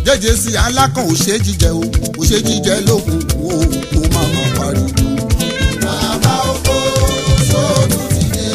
jẹ́jẹ́ sí alákàn ò ṣe jíjẹ o ò ṣe jíjẹ lókun o kò má má pariwo. bàbá oko sóòtú ti dé.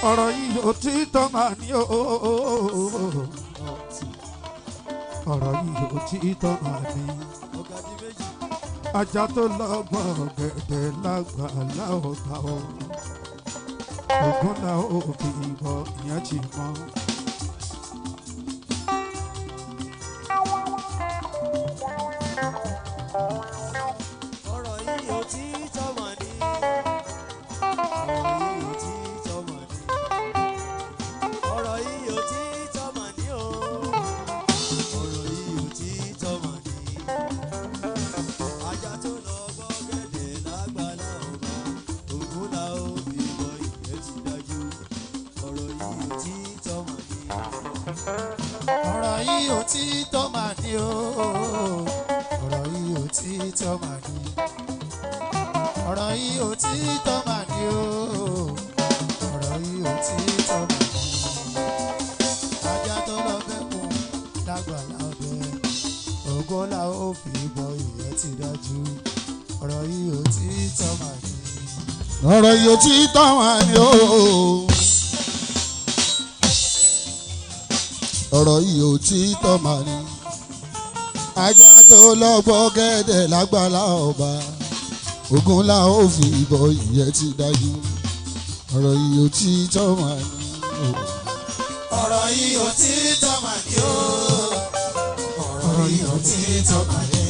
ọ̀rọ̀ yìí ò tí tọ́ máa ní o. ọ̀rọ̀ yìí ò tí tọ́ máa ní. ajá tó lọ́gbọ̀n gẹ̀dẹ̀ lágbàlá ọ̀gá o. ògùn náà ò fi ìbọn ìyẹn ti mọ́. ọ̀rọ̀ yìí ò tí tọ́ máa ní. ọ̀rọ̀ yìí ò tí tọ́ máa ní o. ọ̀rọ̀ yìí ò tí tọ́ máa ní. ọ̀rọ̀ yìí ò tí tọ́ máa ní o. ọ̀rọ̀ yìí ò tí tọ́ máa ní. ajá tó lọ fẹ́ kún lágbàlá ọdẹ ògo la ó fi bọ ìyẹn ti dájú. ọ̀rọ̀ yìí ò tí tọ́ máa ní. ọ̀rọ̀ yìí ò tí tọ́ máa ní o. ọ̀rọ̀ yìí ò tí tọ́ máa ní. ajá tó lọ́gbọ́ gẹ́dẹ̀ lágbàlá ọba ògùn la ó fi bọ ìyẹn ti dájú. ọ̀rọ̀ yìí ò tí tọ́ máa ní. ọ̀rọ̀ yìí ò tí tọ́ máa ní o. ọ̀rọ̀ yìí ò tí tọ́ máa ní.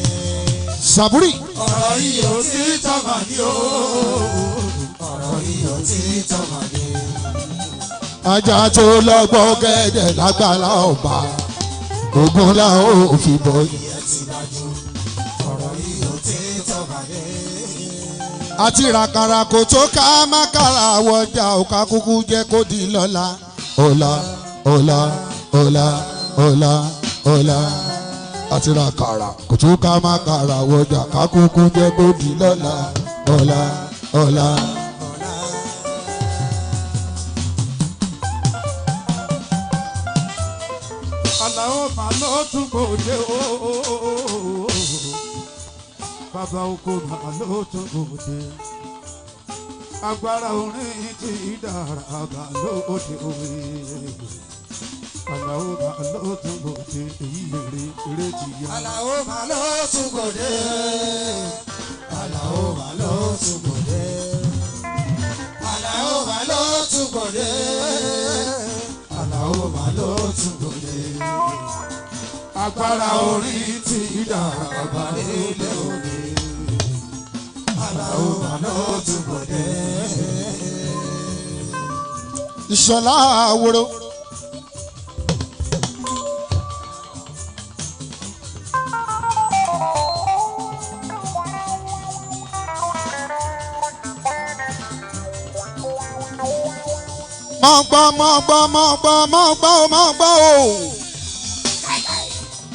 Sàbúrì. ọ̀rọ̀ yìí ò tí tọ́ máa ní o. ọ̀rọ̀ yìí ò tí tọ́ máa ní. ajá tó lọ́gbọ́ gẹ́dẹ̀ lágbàlá ọba ògùn la ó fi bọ ìyẹn ti dájú. ọ̀rọ̀ yìí ò tí tọ́ máa ní. àti ràkàrà kò tó ká má kára wọjà òkà kúkú jẹ́ kó di lọ́la. ọ̀la ọ̀la ọ̀la ọ̀la ọ̀la àti ràkàrà kò tó ká má kára wọjà ká kúkú jẹ́ kó di lọ́la. ọ̀la ọ̀la. Àlàó máa ló tún gbòde o. bàbá oko máa ló tún gbòde. agbára orin ti dára bá lóde òwe. Àlàó máa ló tún gbòde èyí eré ti yá. Àlàó máa ló tún gbòde. Àlàó máa ló tún gbòde. Àlàó máa ló tún gbòde. Àlàó máa ló tún gbòde. agbára orí ti dàgbà nílé òde aláwọ̀ àná túbọ̀ dé. Ìṣọ̀lá Àwòrò. Mọ̀ gbọ́ o.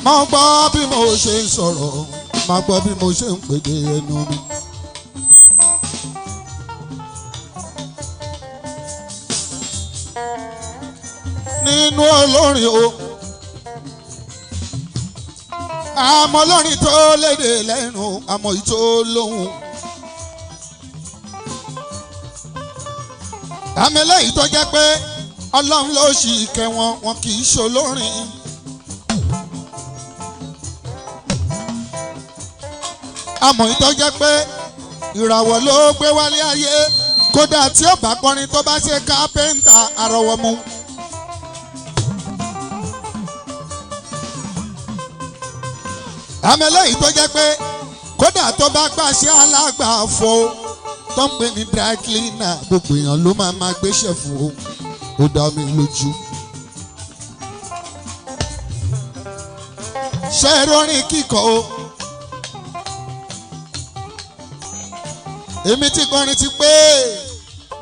Mọ̀ gbọ́ bí mo ṣe ń sọ̀rọ̀, mọ̀ gbọ́ bí mo ṣe ń pèdè ẹnu mi. Nínú olórin o, àmọ́ olórin tó lédè lẹ́nu, àmọ́ ìtò lóhùn. Àmì eléyìí tó jẹ́ pé Ọlọ́run ló ṣì kẹ́ wọn kì í ṣolórin. Àmọ́ ìtọ́ jẹ́ pé ìràwọ̀ ló gbé wálé ayé, kódà tí ó bá kọrin tó bá ṣe kápẹ́ńtà àrọ̀wọ̀mú. Àmì eléyìí tó jẹ́ pé kódà tó bá gbàṣẹ alágbàfọ̀ tó ń pè ní dry cleaner, gbogbo èèyàn ló máa gbéṣẹ́ fún o, ó dá mi lójú. Ṣé ìròyìn kíkọ o? Èmi ti kọrin ti pé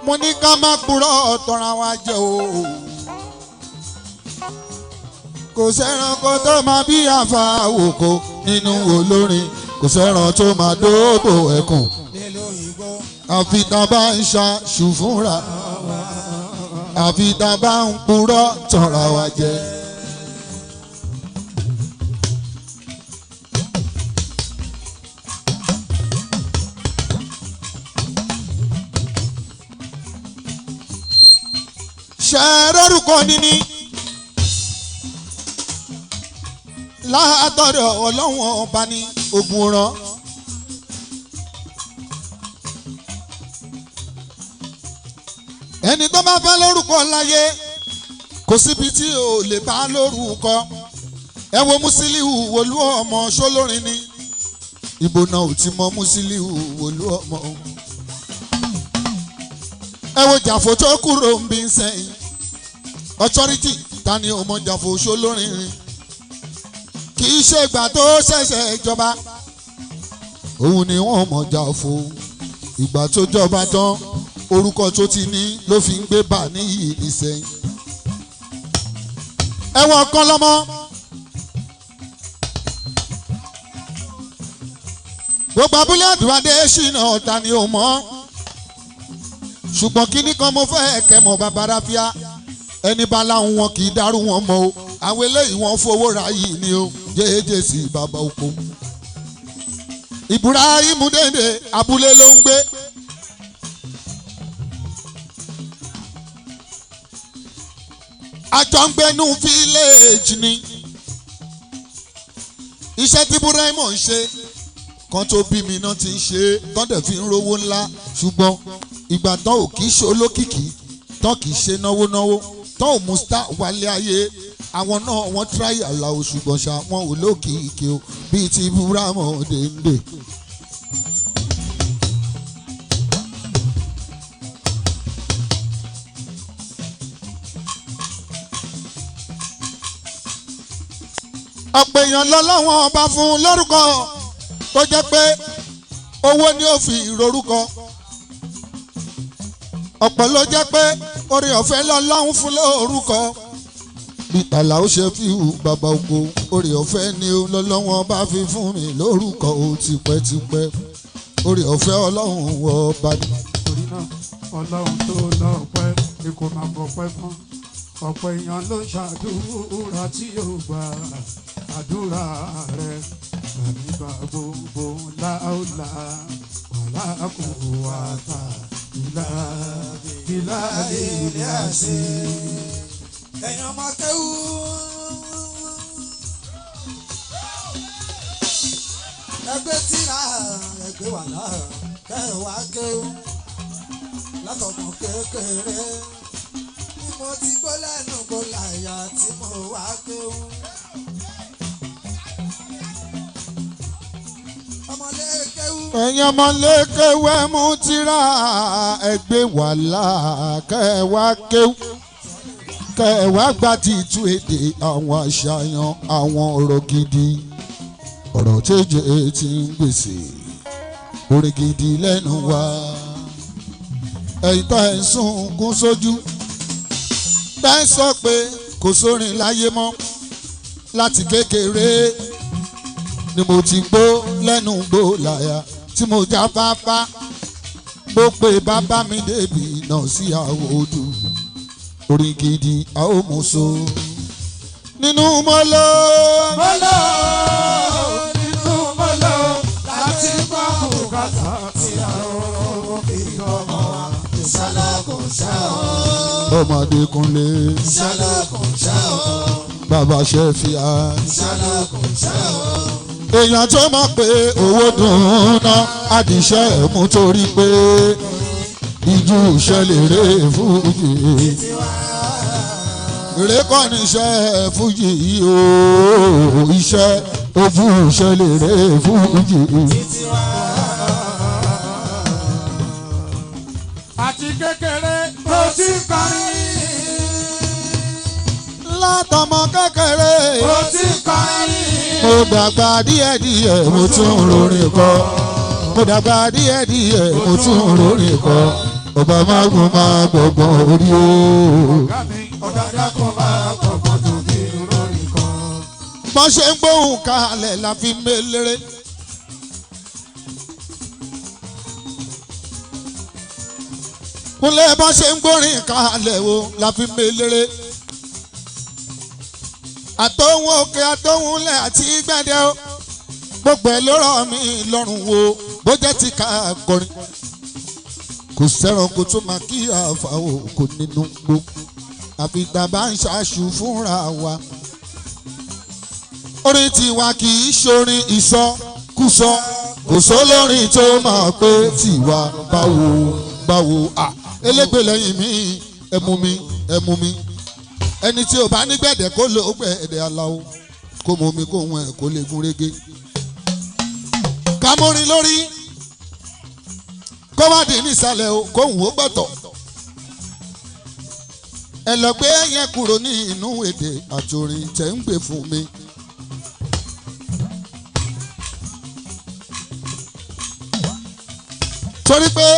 mo ní ká má purọ́ tọ́ra wa jẹ o. Kò sẹ́ranko tó máa bí àfàwòkọ nínú olórin, kò sẹ́ran tó máa dóòbò ẹkùn. Àfi tá bá ń ṣaṣù fúnra, àfi tá bá ń purọ́ tọ́ra wa jẹ. Ṣé lórúkọ níní látọ̀dọ̀ Ọlọ́run ọba ní ogun rán. Ẹni tó bá fẹ́ lórúkọ láyé kò síbi tí ò lè bá lórúkọ. Ẹ wo Musiliu Wòlú ọmọ ṣólórin ni, ibo náà ò ti mọ Musiliu Wòlú ọmọ. Ẹ wo Jàfó tó kúrò ń bí sẹ́yìn, Authority ta ni ọmọ Jàfó ṣólórin rin. Kì í ṣe ìgbà tó ṣẹ̀ṣẹ̀ jọba òun ni wọ́n mọ̀ Jàfó, ìgbà tó jọba tán orúkọ tó ti ní ló fi ń gbé bà níyì nísẹ́yìn. Ẹ̀wọ̀n kan lọ́mọ gbogbo abúlé àdúrádé ṣìnà ọ̀tá ni ò mọ̀, ṣùgbọ́n kíní kan mo fẹ́ kẹ́ mọ̀ bàbá Ráfíà, ẹni bá láwọn wọn kì í dárú wọn mọ́ o, àwọn eléyìí wọn fowó ra yìí ni o, jẹ́ẹ́jẹ́ sí bàbá oko. Ibrahim Dende abúlé ló ń gbé. Àjọ ń gbénú fíléèjì ni. Iṣẹ́ tí Ibrahim ń ṣe kan tó bí mi náà ti ń ṣe tán dẹ̀ fi ń rówó ńlá, ṣùgbọ́n ìgbà tán ò kì í ṣe olókìkí, tán kì í ṣe náwó tán ò mú star wálé ayé, àwọn náà wọ́n tíráyà làwọn ṣùgbọ́n ṣá wọn ò lókìkí o bíi ti Ibrahim Dende. Ọ̀pọ̀ èèyàn lọ́lọ́wọ́n ọba fún lórúkọ tó jẹ́ pé owó ni ó fi ìrorúkọ. Ọ̀pọ̀ ló jẹ́ pé oore ọ̀fẹ́ lọ́lọ́hún fún lórúkọ. Bìtàlà ó ṣe fi hù bàbá oko, oore ọ̀fẹ́ ni lọ́lọ́wọ́n ọba fi fún mi lórúkọ o tipẹ́tipẹ́. Oore ọ̀fẹ́ Ọlọ́run wọ ọba ni. Torí náà Ọlọ́run tó lọ́pẹ́ ni kò máa bọ̀pẹ́ fún. Ọ̀pọ̀ èèyàn ló ṣàdúrà tí yóò gba àdúrà rẹ̀ nígbà gbogbo láòlà wàlá kò wá ta ìlà ilé àṣẹ. Ẹ̀yin ọmọ kéwú. Ẹgbẹ́ tíra ẹgbẹ́ wà náà kẹwàá kéwú látọmọ kékeré. Mo ti gbọ́ lẹ́nu kó láyà tí mo wá kéwú. ẹ̀yin ọmọlé kéwẹ́ mú tírà ẹgbẹ́ wàhálà kẹwàá kéwù kẹwàá gba títú èdè àwọn àṣàyàn àwọn ọ̀rọ̀ gidi ọ̀rọ̀ tẹ́jẹ̀ tí ń gbèsè orin gidi lẹ́nu wa ẹ̀yin tá ẹ̀ ń sunkún sójú bẹ́ẹ̀ sọ pé kò sórin láyé mọ́ láti kékeré ni mo ti gbó lẹ́nu gbó láyà tí mo já fáfá mo pe bàbá mi débi náà sí àwòdù orin gidi a ó mú so nínú mọ́lọ́ nínú mọ́lọ́ láti gbọ́ bùkátà tí a ó fi ọmọ wa. ìṣàlọ́kùn ṣá o. ọmọdékúnlé ìṣàlọ́kùn ṣá o. bàbá ṣe fi á. ìṣàlọ́kùn ṣá o. èèyàn tó mọ̀ pé owó dùn ún ná àdìṣẹ́ mú torí pé ìjú ìṣẹ̀lẹ̀ rẹ̀ fújì ìrékọ́ níṣẹ́ fújì yìí o iṣẹ́ ojú ìṣẹ̀lẹ̀ rẹ̀ fújì. àti kékeré tó ti kọrin. látọmọ kékeré tó ti kọrin. mo dàgbà díẹ̀díẹ̀ mo tún lórí kọ mo dàgbà díẹ̀díẹ̀ mo tún lórí kọ ọba mágùn máa gbọ̀gbọ̀n orí o. ọ̀dàdà kan máa gbọ̀gbọ̀n tó bí lórí kan. bọ́n ṣe ń gbóhùn kalẹ̀ la fi mélére. kúnlẹ̀ bọ́n ṣe ń gbórin kalẹ̀ wo la fi mélére. àtọ̀hún òkè àtọ̀hún lẹ̀ àti gbẹ̀dẹ̀ o gbogbo ẹ̀ ló rọ̀ mí lọ́rùn wo bó jẹ́ ti ká kọrin. kò sẹ́ranko tó máa kí àfàwọ̀ kò nínú gbó àfi tàbá ń ṣàṣù fúnra wa. orin tiwa kì í ṣorin ìsọkúsọ kò sólórin tó máa pé tiwa báwo báwo à elégbè lẹ́yìn mi ẹmu mi ẹmu mi ẹni tí o bá ní gbẹ̀dẹ̀ kó ló gbẹ̀dẹ̀ aláwo kó mọ omi kó wọn ẹ̀ kó lè gún régé. kámórin lórí kó má dín nísàlẹ̀ o kó wò ó gbọ̀tọ̀. ẹ lọ gbé yẹn kúrò ní inú èdè àtòrin tẹ̀ ń gbé fún mi. torí pé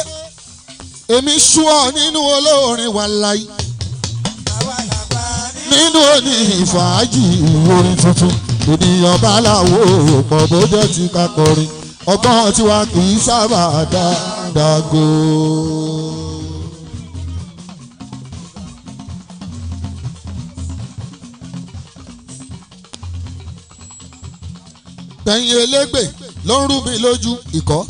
èmi sú ọ nínú olórin wà láyé nínú òní ìfàájì orin tuntun ènìyàn bá láwo pọ̀ bójọ́ ti ká kọrin ọgbọ́n tiwa kì í sábà dágo. tẹ̀yìn elégbè ló ń rú mi lójú ìkọ́.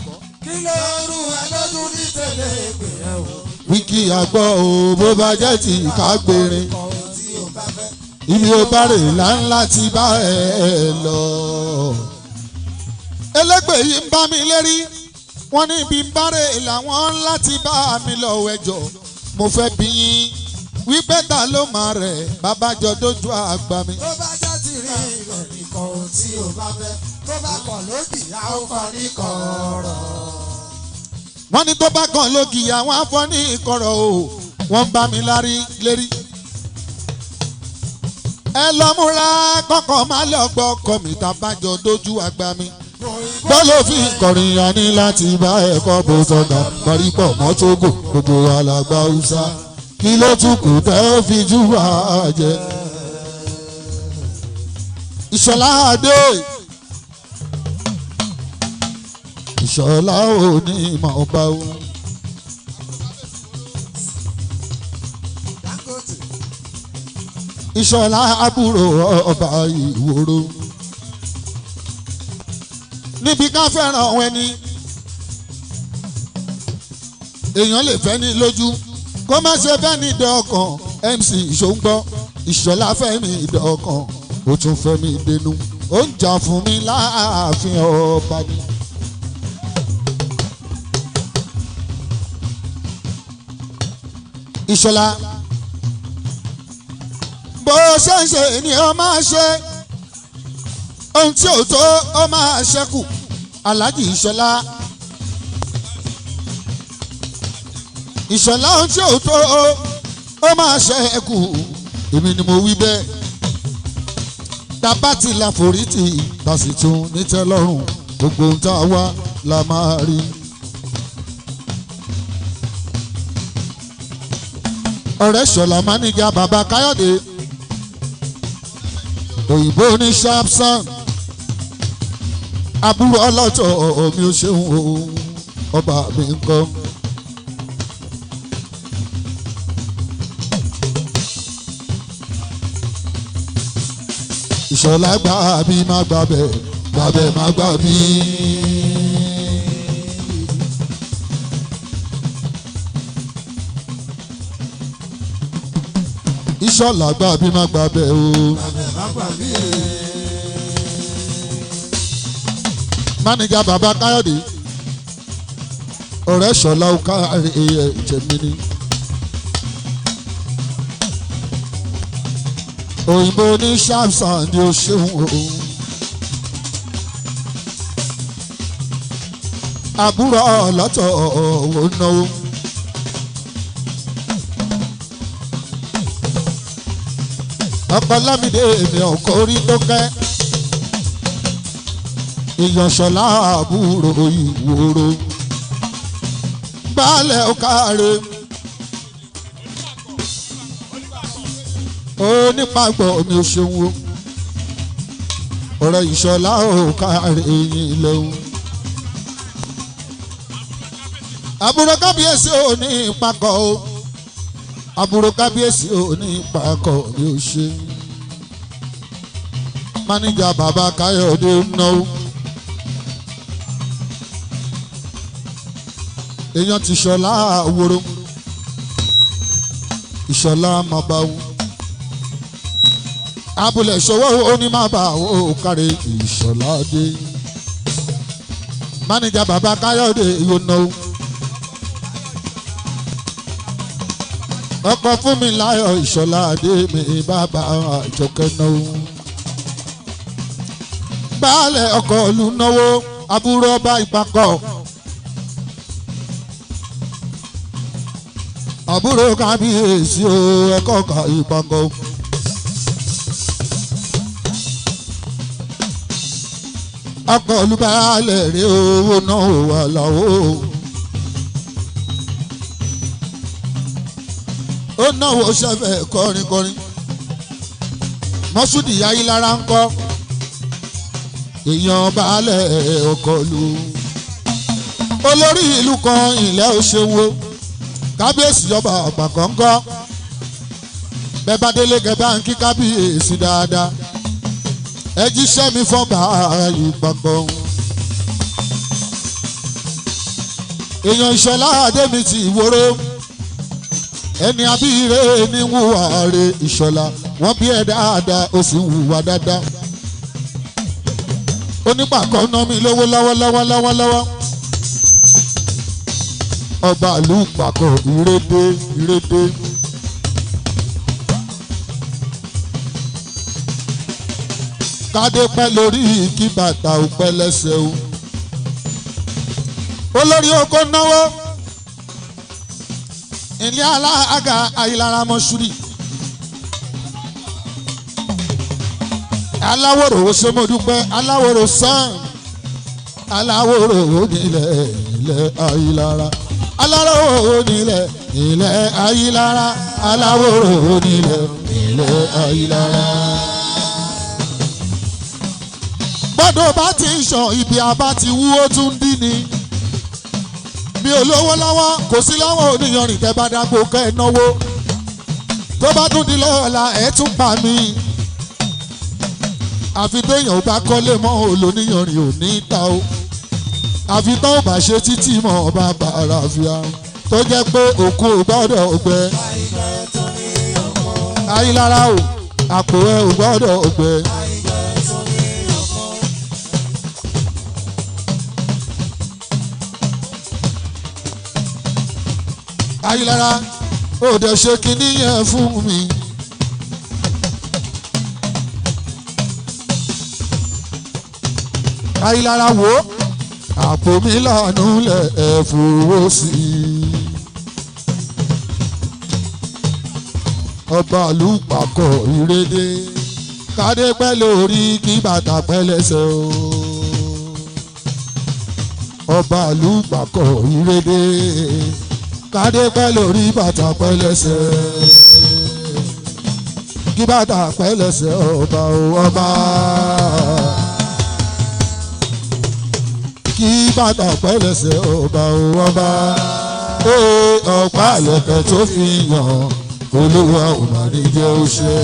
kí ló ń rú ẹ lójú ní tẹ̀lé ègbè ẹ o. wíkì àgbọ̀ o bó bá jẹ́ ti kágbérin ibi ó bá rè láńlá ti bá ẹ lọ. elégbè yìí ń bá mi lérí wọ́n ní ibi ń bá rè làwọn láti bá mi lọ wẹjọ mo fẹ́ bí yín wípé ta ló máa rẹ̀ babájọ dójú àgbà mi. tó bá jẹ́ ti rí ilẹ̀ nìkan ohun tí o bá fẹ́ tó bá kàn lódì á ó kàn ní kọ̀ọ̀rọ̀. wọ́n ní tó bá kàn lókì àwọn afọ́ ní ìkọ̀rọ̀ o wọ́n bá mi lérí. ẹ lọ múra kọ́kọ́ má lọ gbọ́ ọkọ mi tàbájọ dójú àgbà mi. bọ́lá òfin kọrin ya ní láti bá ẹ̀kọ́ bó sọ̀dà parí pọ̀ mọ́ Tógò gbogbo alàgbà Hausa kí ló tún kù tẹ́ ó fi jú wá jẹ. Ìṣọ̀lá Adé Ìṣọ̀lá ò ní ìmọ̀ ọba o. Ìṣọ̀lá àbúrò ọba Ìwòrò níbi ká fẹ́ràn àwọn ẹni èèyàn lè fẹ́ ní lójú kó má ṣe fẹ́ ní ìdọ́kàn MC Ìṣòǹgbọ́ Ìṣọ̀lá fẹ́mi ìdọ́kàn ó tún fẹ́mi dénú ó ń jà fún mi láàfin ọba ni. Ìṣọ̀lá bó ṣe ń ṣe ni ó máa ṣe ohun tí ò tó ó máa ṣẹ́kù Alhaji Ìṣọ̀lá ìṣọ̀lá ohun tí ò tó ó máa ṣe é kù èmi ni mo wí bẹ́ẹ̀ tábà tí la forí tì bá sì tún nítẹ́lọ́rùn gbogbo ohun tá a wá la máa rí. ọ̀rẹ́ ṣọ̀lá máníjà bàbá káyọ̀dé òyìnbó ní sharpson àbúrò ọlọ́tọ̀ mi ò ṣeun o ọba mi ń kọ́. ìṣọ̀lá gbà bí má gbà bẹ̀ má gbà bí. ìṣọ̀lá gbà bí má gbà bẹ̀ o. máníjà bàbá káyọ̀dé ọ̀rẹ́ ṣọ̀lá ó kárí ẹ̀jẹ̀ mi ni. òyìnbó ní sharpson ni ó ṣeun o. àbúrò ọlọ́tọ̀ ò náwó. ọkọ lámìdé èmi ọkọ orí tó kẹ́. ìyànṣọ́lá àbúrò ìwòrò. baálẹ̀ ọ̀kàrẹ̀. onípàgbọ́ mi ò ṣeun o. ọ̀rẹ́ ìṣọ̀lá ọ̀kàrẹ̀ yìí lẹ́hùn. àbúrò kábíyèsí ò ní ìpàkọ́ o. àbúrò kábíyèsí ò ní ìpàkọ́ mi ò ṣe. máníjà bàbá káyọ̀dé náwó. èèyàn ti ṣọlá àwòrò. ìṣọ̀lá máa bá wù. abúlé ṣòwò oní máa bá wò kárí ìṣọ̀lá dé. máníjà bàbá káyọ̀dé yóò náwó. ọkọ fún mi láyọ̀ ìṣọ̀lá adé mi bàbá àjọkẹ́ náwó. baálẹ̀ ọkọ̀ ìlú náwó àbúrò ọba ìpàkọ́. àbúrò kábíyèsí o ẹ̀kọ́ ká ìpàkọ́. ọkọ̀ olùbàálẹ̀ rẹ̀ owó náà wà láwọ́. ó náwó sẹ́fẹ̀ kọrin mọ́súdì ayílára ń kọ́ èèyàn baálẹ̀ ọkọ̀ lu olórí ìlú kan ilẹ̀ òṣèwò kábíyèsí ọba àgbàkan ń kọ́ bẹ́ẹ̀ bá délé gẹ̀bá ń kí kábíyèsí dáadáa ẹ jíṣẹ́ mi fọ́ba ìpàkọ́ èèyàn ìṣọ̀lá àdémi ti ìwòrò ẹni abíire ní wùwà rẹ̀ ìṣọ̀lá wọ́n bí ẹ dáadáa ó sì wùwà dáadáa onípàkọ́ ná mi lówó lọ́wọ́lọ́wọ́ ọba ìlú pàkọ́ ìrédé kádé pẹ́ lórí kí bàtà ò pẹ́ lẹ́sẹ̀ o olórí oko náwó ilé alága ayélujára mọ́ṣúrì aláwòrò ṣe mo dúpẹ́ aláwòrò sàn aláwòrò nílẹ̀ ilẹ̀ ayélujára aláwòrò nílẹ̀ ilẹ̀ ayélujára aláwòrò nílẹ̀ ilẹ̀ ayélujára. gbọ́dọ̀ bá ti ń sàn ibi àbá ti wú ó tún dín ní. mi ò lówó lọ́wọ́ kò sí lọ́wọ́ oníyanrìn tẹ́ bá dágbó kẹ́ ẹ náwó tó bá tún di lọ́la ẹ̀ tún pa mí. àfi téèyàn ò bá kọ́lé mọ́ olóníyanrìn ò ní ta o àfi tán ò bá ṣe títì mọ́ ọba bàrà fìyà tó jẹ́ pé òkú ò gbọ́dọ̀ gbẹ. ayélujára o àpò ẹ ò gbọ́dọ̀ gbẹ. ayélujára ó dẹ̀ ṣe kinní yẹn fún mi. ayélujára wo àpò mi lànà lẹ̀ ẹ̀ fowó sí i. ọba àlùpàkọ̀ ìrédé kádé pẹ́ lórí kí bàtà pẹ́ lẹ́sẹ̀ o. ọba àlùpàkọ̀ ìrédé kádé pẹ́ lórí bàtà pẹ́ lẹ́sẹ̀ kí bàtà pẹ́ lẹ́sẹ̀ ọba o ọba. kí bàtà pẹ́ lẹ́sẹ̀ ọba o ọba. ọ̀pá àlẹ̀kẹ̀ tó fi yàn olúwa ò má ní jẹ́ ó ṣe.